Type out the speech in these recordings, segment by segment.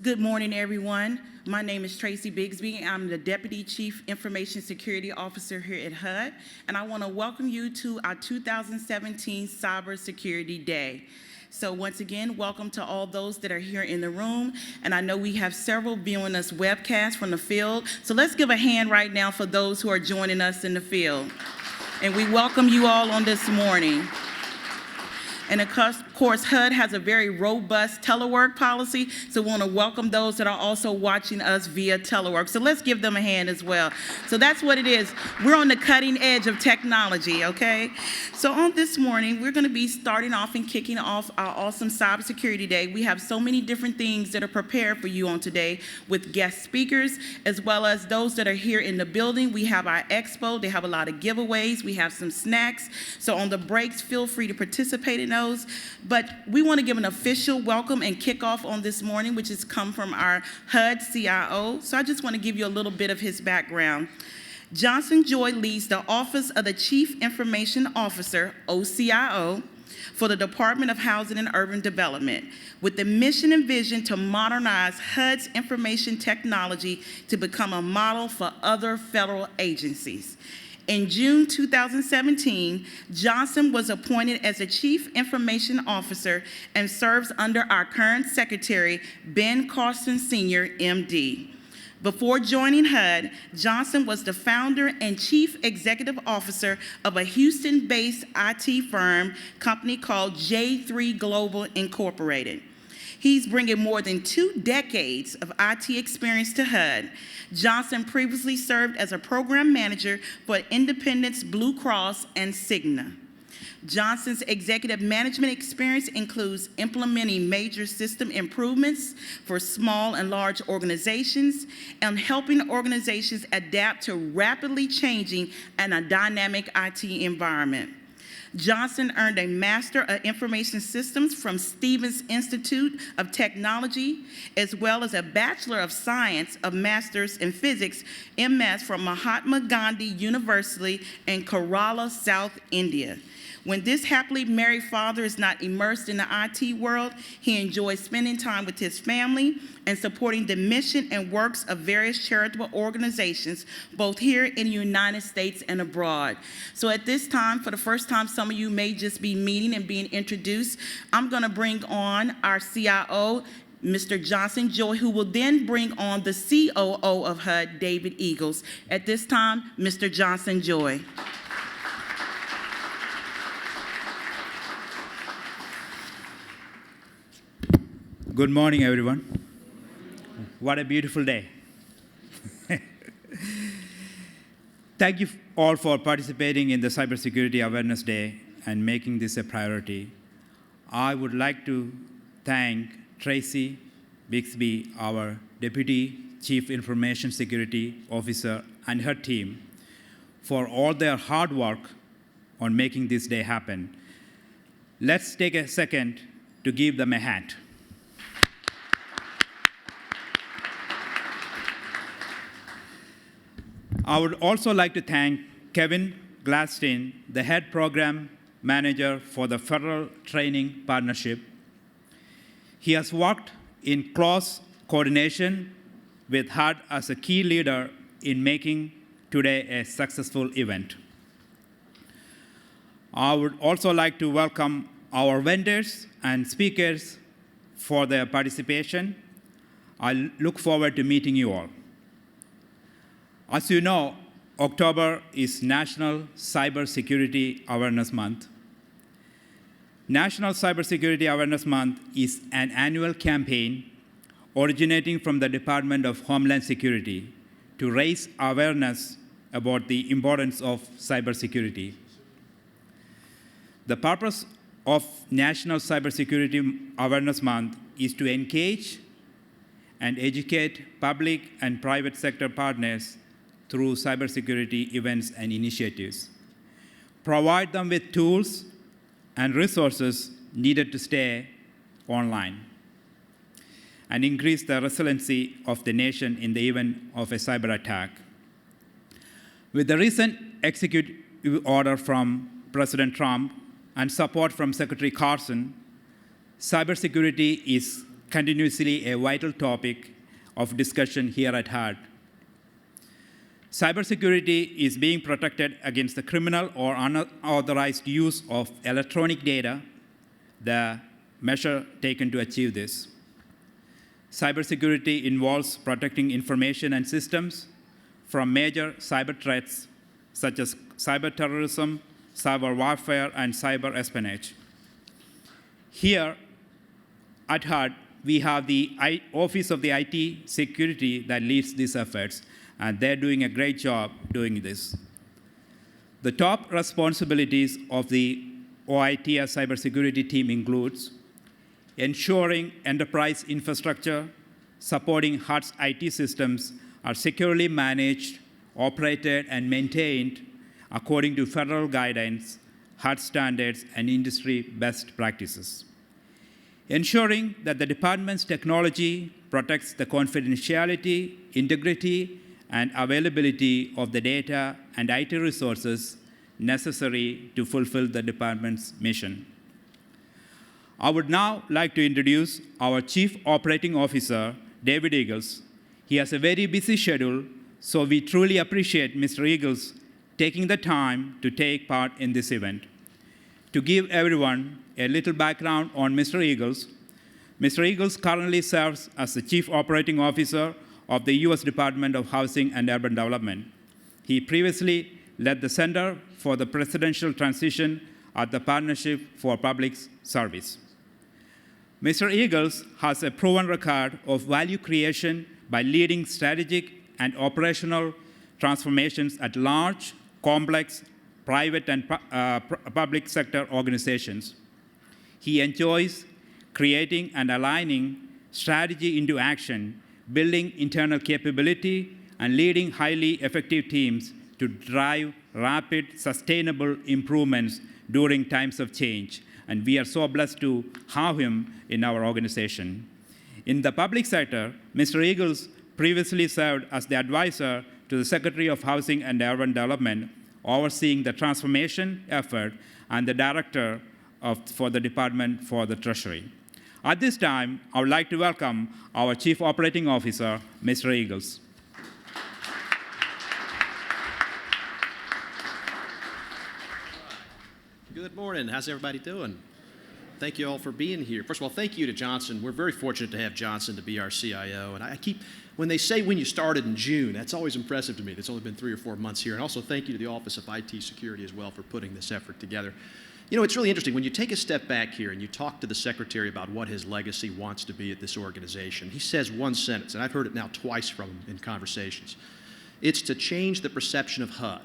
Good morning, everyone. My name is Tracy Bigsby. I'm the Deputy Chief Information Security Officer here at HUD, and I want to welcome you to our 2017 Cybersecurity Day. So once again, welcome to all those that are here in the room, and I know we have several viewing us webcast from the field, so let's give a hand right now for those who are joining us in the field. And we welcome you all on this morning. And of course, HUD has a very robust telework policy, so we want to welcome those that are also watching us via telework. So let's give them a hand as well. So that's what it is. We're on the cutting edge of technology, okay? So on this morning, we're going to be starting off and kicking off our awesome Cybersecurity Day. We have so many different things that are prepared for you on today with guest speakers, as well as those that are here in the building. We have our expo. They have a lot of giveaways. We have some snacks. So on the breaks, feel free to participate in those. But we want to give an official welcome and kickoff on this morning, which has come from our HUD CIO. So I just want to give you a little bit of his background. Johnson Joy leads the Office of the Chief Information Officer, OCIO, for the Department of Housing and Urban Development, with the mission and vision to modernize HUD's information technology to become a model for other federal agencies. In June 2017, Johnson was appointed as the Chief Information Officer and serves under our current Secretary, Ben Carson Sr., MD. Before joining HUD, Johnson was the founder and Chief Executive Officer of a Houston-based IT company called J3 Global Incorporated. He's bringing more than 2 decades of IT experience to HUD. Johnson previously served as a program manager for Independence Blue Cross and Cigna. Johnson's executive management experience includes implementing major system improvements for small and large organizations and helping organizations adapt to rapidly changing and a dynamic IT environment. Johnson earned a Master of Information Systems from Stevens Institute of Technology, as well as a Bachelor of Science of Masters in Physics, MS, from Mahatma Gandhi University in Kerala, South India. When this happily married father is not immersed in the IT world, he enjoys spending time with his family and supporting the mission and works of various charitable organizations, both here in the United States and abroad. So at this time, for the first time, some of you may just be meeting and being introduced. I'm going to bring on our CIO, Mr. Johnson Joy, who will then bring on the COO of HUD, David Eagles. At this time, Mr. Johnson Joy. Good morning, everyone. What a beautiful day. Thank you all for participating in the Cybersecurity Awareness Day and making this a priority. I would like to thank Tracy Bixby, our Deputy Chief Information Security Officer, and her team for all their hard work on making this day happen. Let's take a second to give them a hand. I would also like to thank Kevin Gladstein, the Head Program Manager for the Federal Training Partnership. He has worked in close coordination with HUD as a key leader in making today a successful event. I would also like to welcome our vendors and speakers for their participation. I look forward to meeting you all. As you know, October is National Cybersecurity Awareness Month. National Cybersecurity Awareness Month is an annual campaign originating from the Department of Homeland Security to raise awareness about the importance of cybersecurity. The purpose of National Cybersecurity Awareness Month is to engage and educate public and private sector partners through cybersecurity events and initiatives, provide them with tools and resources needed to stay online, and increase the resiliency of the nation in the event of a cyber attack. With the recent executive order from President Trump and support from Secretary Carson, cybersecurity is continuously a vital topic of discussion here at HUD. Cybersecurity is being protected against the criminal or unauthorized use of electronic data, the measure taken to achieve this. Cybersecurity involves protecting information and systems from major cyber threats such as cyber terrorism, cyber warfare, and cyber espionage. Here at HUD, we have the Office of the IT Security that leads these efforts, and they're doing a great job doing this. The top responsibilities of the OITS cybersecurity team includes ensuring enterprise infrastructure supporting HUD's IT systems are securely managed, operated, and maintained according to federal guidance, HUD standards, and industry best practices. Ensuring that the department's technology protects the confidentiality, integrity, and availability of the data and IT resources necessary to fulfill the department's mission. I would now like to introduce our Chief Operating Officer, David Eagles. He has a very busy schedule, so we truly appreciate Mr. Eagles taking the time to take part in this event. To give everyone a little background on Mr. Eagles currently serves as the Chief Operating Officer of the U.S. Department of Housing and Urban Development. He previously led the Center for the Presidential Transition at the Partnership for Public Service. Mr. Eagles has a proven record of value creation by leading strategic and operational transformations at large, complex, private and public sector organizations. He enjoys creating and aligning strategy into action, building internal capability, and leading highly effective teams to drive rapid, sustainable improvements during times of change. And we are so blessed to have him in our organization. In the public sector, Mr. Eagles previously served as the advisor to the Secretary of Housing and Urban Development, overseeing the transformation effort, and the director for the Department for the Treasury. At this time, I would like to welcome our Chief Operating Officer, Mr. Eagles. Good morning. How's everybody doing? Thank you all for being here. First of all, thank you to Johnson. We're very fortunate to have Johnson to be our CIO. And when they say when you started in June, that's always impressive to me. It's only been 3 or 4 months here. And also thank you to the Office of IT Security as well for putting this effort together. You know, it's really interesting. When you take a step back here and you talk to the Secretary about what his legacy wants to be at this organization, he says one sentence, and I've heard it now twice from him in conversations. It's to change the perception of HUD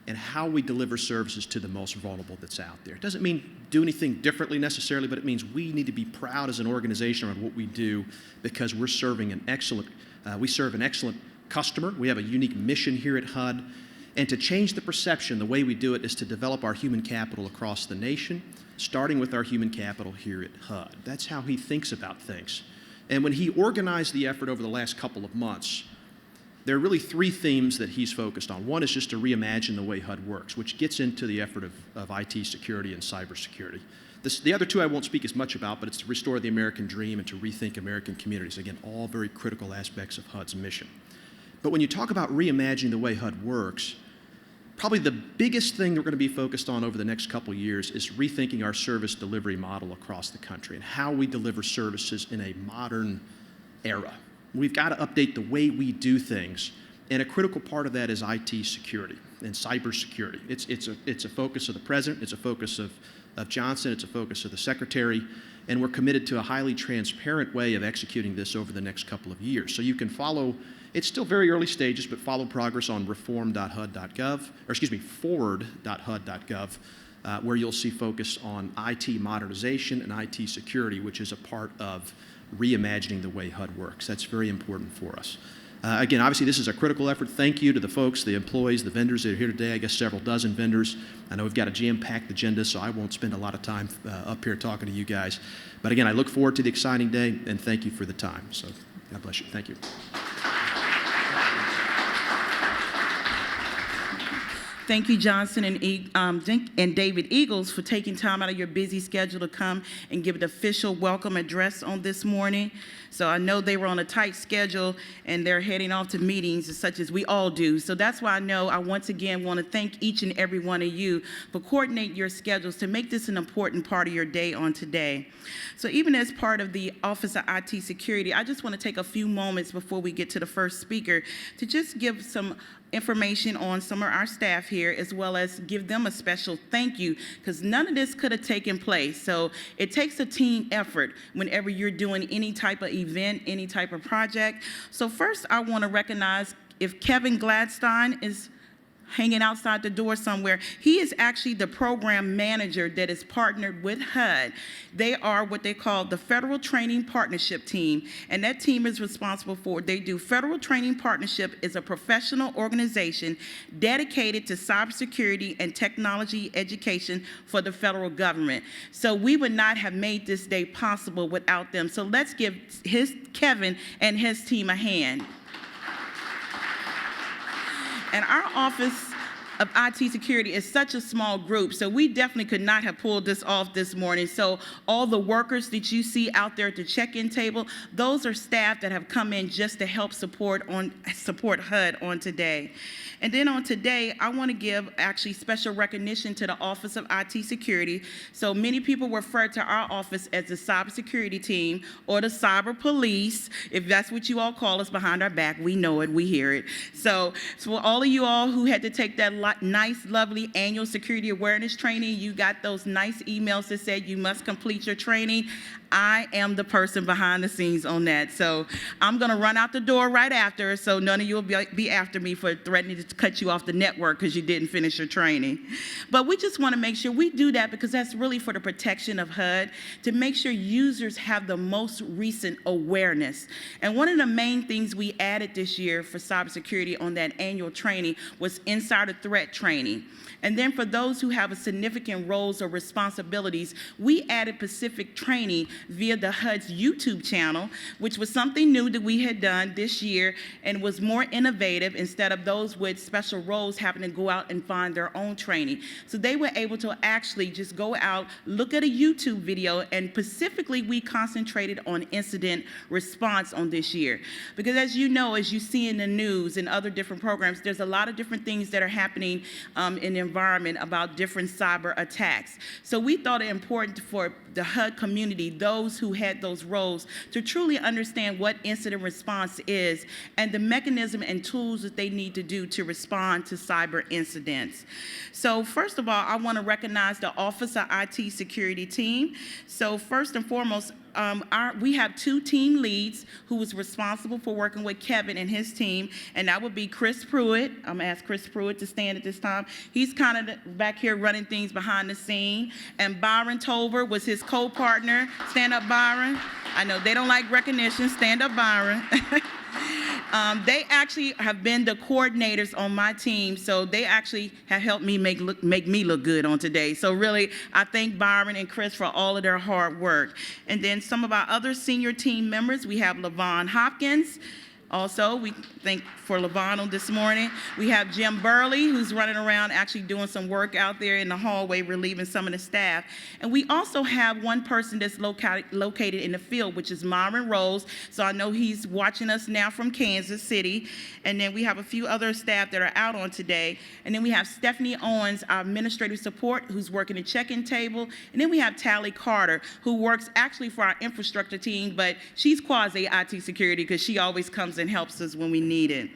and how we deliver services to the most vulnerable that's out there. It doesn't mean do anything differently necessarily, but it means we need to be proud as an organization on what we do because we're serving we serve an excellent customer. We have a unique mission here at HUD. And to change the perception, the way we do it is to develop our human capital across the nation, starting with our human capital here at HUD. That's how he thinks about things. And when he organized the effort over the last couple of months, there are really 3 themes that he's focused on. One is just to reimagine the way HUD works, which gets into the effort of IT security and cybersecurity. The other 2 I won't speak as much about, but it's to restore the American dream and to rethink American communities. Again, all very critical aspects of HUD's mission. But when you talk about reimagining the way HUD works, probably the biggest thing that we're going to be focused on over the next couple of years is rethinking our service delivery model across the country and how we deliver services in a modern era. We've got to update the way we do things, and a critical part of that is IT security and cybersecurity. It's a focus of the President, it's a focus of Johnson, it's a focus of the Secretary, and we're committed to a highly transparent way of executing this over the next couple of years. So you can follow, it's still very early stages, but follow progress on forward.hud.gov, where you'll see focus on IT modernization and IT security, which is a part of reimagining the way HUD works. That's very important for us. Again, obviously, this is a critical effort. Thank you to the folks, the employees, the vendors that are here today. I guess several dozen vendors. I know we've got a jam-packed agenda, so I won't spend a lot of time up here talking to you guys. But again, I look forward to the exciting day, and thank you for the time. So God bless you. Thank you. Thank you, Johnson and David Eagles, for taking time out of your busy schedule to come and give an official welcome address on this morning. So I know they were on a tight schedule and they're heading off to meetings such as we all do. So that's why I once again want to thank each and every one of you for coordinating your schedules to make this an important part of your day on today. So even as part of the Office of IT Security, I just want to take a few moments before we get to the first speaker to just give some information on some of our staff here, as well as give them a special thank you, because none of this could have taken place. So it takes a team effort whenever you're doing any type of event, any type of project. So first, I want to recognize if Kevin Gladstein is hanging outside the door somewhere. He is actually the program manager that is partnered with HUD. They are what they call the Federal Training Partnership Team, and that team is responsible for, they do Federal Training Partnership is a professional organization dedicated to cybersecurity and technology education for the federal government. So we would not have made this day possible without them. So let's give Kevin and his team a hand. And our Office of IT Security is such a small group, so we definitely could not have pulled this off this morning. So all the workers that you see out there at the check-in table, those are staff that have come in just to help support HUD on today. And then on today, I want to give actually special recognition to the Office of IT Security. So many people refer to our office as the cybersecurity team or the cyber police. If that's what you all call us behind our back, we know it, we hear it. So for all of you all who had to take that nice, lovely annual security awareness training, you got those nice emails that said you must complete your training. I am the person behind the scenes on that. So I'm going to run out the door right after, so none of you will be after me for threatening to cut you off the network because you didn't finish your training. But we just want to make sure we do that because that's really for the protection of HUD, to make sure users have the most recent awareness. And one of the main things we added this year for cybersecurity on that annual training was insider threat training. And then for those who have significant roles or responsibilities, we added specific training via the HUD's YouTube channel, which was something new that we had done this year and was more innovative instead of those with special roles having to go out and find their own training. So they were able to actually just go out, look at a YouTube video, and specifically we concentrated on incident response on this year. Because as you know, as you see in the news and other different programs, there's a lot of different things that are happening in the environment about different cyber attacks. So we thought it important for the HUD community, those who had those roles, to truly understand what incident response is and the mechanism and tools that they need to do to respond to cyber incidents. So first of all, I want to recognize the Office of IT Security team. So first and foremost, we have two team leads who was responsible for working with Kevin and his team, and that would be Chris Pruitt. I'm going to ask Chris Pruitt to stand at this time. He's kind of back here running things behind the scene. And Byron Tolver was his co-partner. Stand up, Byron. I know they don't like recognition. Stand up, Byron. They actually have been the coordinators on my team, so they actually have helped me make me look good on today. So really, I thank Byron and Chris for all of their hard work. And then some of our other senior team members, we have LaVon Hopkins. Also, we thank for LaVon this morning. We have Jim Burley, who's running around actually doing some work out there in the hallway, relieving some of the staff. And we also have one person that's located in the field, which is Myron Rose. So I know he's watching us now from Kansas City. And then we have a few other staff that are out on today. And then we have Stephanie Owens, our administrative support, who's working the check-in table. And then we have Tally Carter, who works actually for our infrastructure team, but she's quasi-IT security because she always comes and helps us when we need it.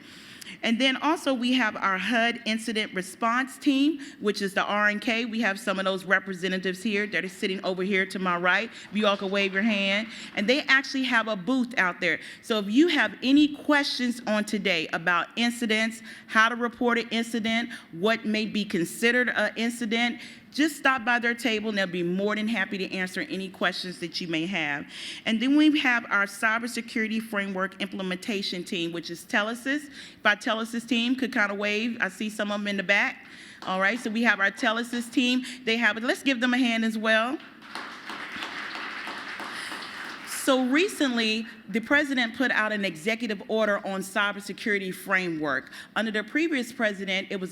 And then also we have our HUD Incident Response Team, which is the R&K. We have some of those representatives here that are sitting over here to my right. If you all can wave your hand. And they actually have a booth out there. So if you have any questions on today about incidents, how to report an incident, what may be considered an incident, just stop by their table and they'll be more than happy to answer any questions that you may have. And then we have our Cybersecurity Framework Implementation Team, which is Telesys. If our Telesys team could kind of wave, I see some of them in the back. All right, so we have our Telesys team. Let's give them a hand as well. So recently, the president put out an executive order on cybersecurity framework. Under the previous president, it was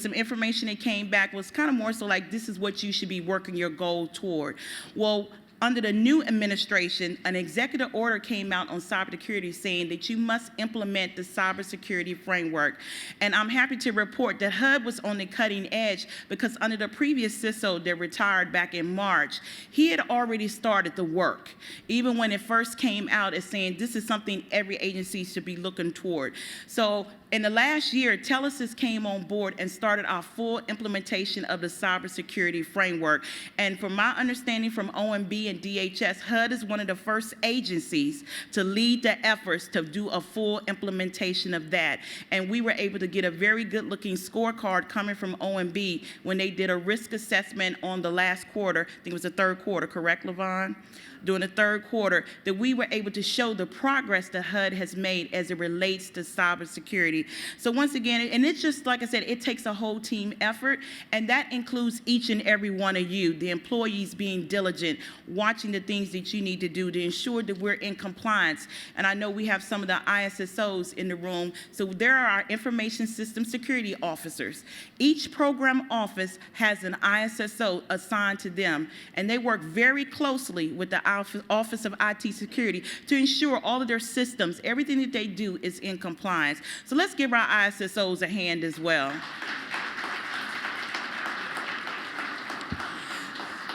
some information that came back, was kind of more so like, this is what you should be working your goal toward. Well, under the new administration, an executive order came out on cybersecurity saying that you must implement the cybersecurity framework. And I'm happy to report that HUD was on the cutting edge, because under the previous CISO that retired back in March, he had already started the work, even when it first came out as saying this is something every agency should be looking toward. So in the last year, Telesis came on board and started our full implementation of the cybersecurity framework. And from my understanding from OMB and DHS, HUD is one of the first agencies to lead the efforts to do a full implementation of that. And we were able to get a very good-looking scorecard coming from OMB when they did a risk assessment on the last quarter. I think it was the third quarter, correct, LaVon? During the third quarter, that we were able to show the progress that HUD has made as it relates to cybersecurity. So once again, and it's just, like I said, it takes a whole team effort, and that includes each and every one of you, the employees being diligent, watching the things that you need to do to ensure that we're in compliance. And I know we have some of the ISSOs in the room, so there are our information system security officers. Each program office has an ISSO assigned to them, and they work very closely with the Office of IT Security to ensure all of their systems, everything that they do is in compliance. So let's give our ISSOs a hand as well.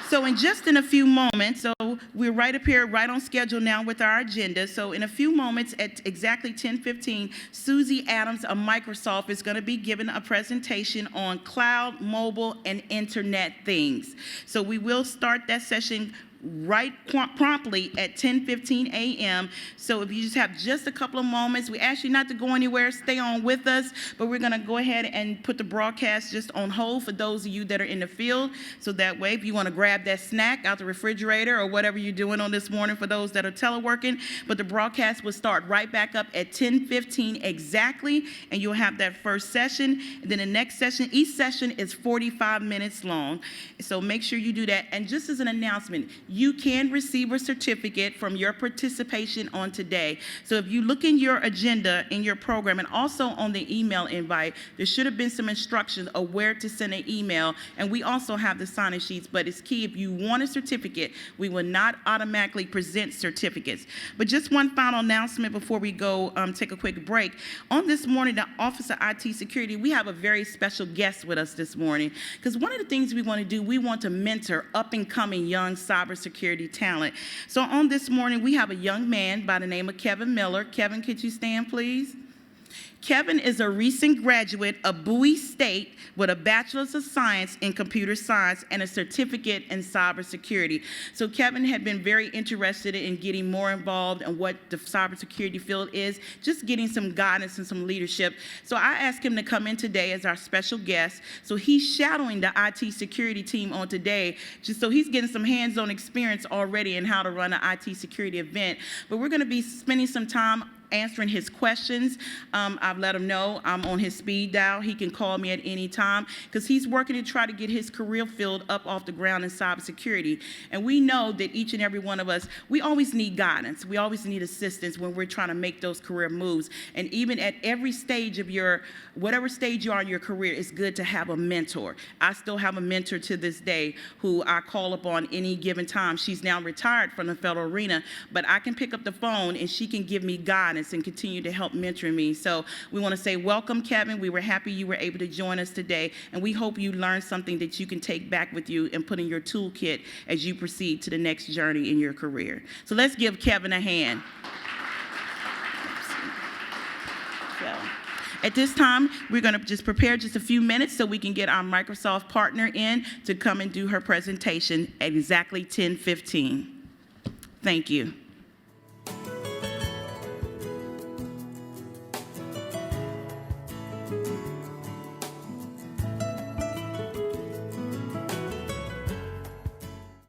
So in a few moments, so we're right up here, right on schedule now with our agenda. So in a few moments at exactly 10:15, Susie Adams of Microsoft is going to be giving a presentation on cloud, mobile, and internet things. So we will start that session right promptly at 10:15 a.m. So if you just have just a couple of moments, we ask you not to go anywhere, stay on with us, but we're going to go ahead and put the broadcast just on hold for those of you that are in the field. So that way, if you want to grab that snack out the refrigerator or whatever you're doing on this morning for those that are teleworking, but the broadcast will start right back up at 10:15 exactly, and you'll have that first session. And then the next session, each session is 45 minutes long. So make sure you do that. And just as an announcement, you can receive a certificate from your participation on today. So if you look in your agenda, in your program, and also on the email invite, there should have been some instructions of where to send an email. And we also have the sign-in sheets, but it's key, if you want a certificate, we will not automatically present certificates. But just one final announcement before we go take a quick break. On this morning, the Office of IT Security, we have a very special guest with us this morning, because one of the things we want to do, we want to mentor up-and-coming young cybersecurity talent. So on this morning, we have a young man by the name of Kevin Miller. Kevin, could you stand, please? Kevin is a recent graduate of Bowie State with a Bachelor's of Science in Computer Science and a certificate in cybersecurity. So Kevin had been very interested in getting more involved in what the cybersecurity field is, just getting some guidance and some leadership. So I asked him to come in today as our special guest. So he's shadowing the IT security team on today, just so he's getting some hands-on experience already in how to run an IT security event. But we're going to be spending some time answering his questions. I've let him know I'm on his speed dial. He can call me at any time, because he's working to try to get his career field up off the ground in cybersecurity. And we know that each and every one of us, we always need guidance. We always need assistance when we're trying to make those career moves. And even at every stage of whatever stage you are in your career, it's good to have a mentor. I still have a mentor to this day who I call upon any given time. She's now retired from the federal arena, but I can pick up the phone and she can give me guidance and continue to help mentor me. So we want to say welcome, Kevin. We were happy you were able to join us today, and we hope you learned something that you can take back with you and put in your toolkit as you proceed to the next journey in your career. So let's give Kevin a hand. So, at this time, we're going to just prepare just a few minutes so we can get our Microsoft partner in to come and do her presentation at exactly 10:15. Thank you.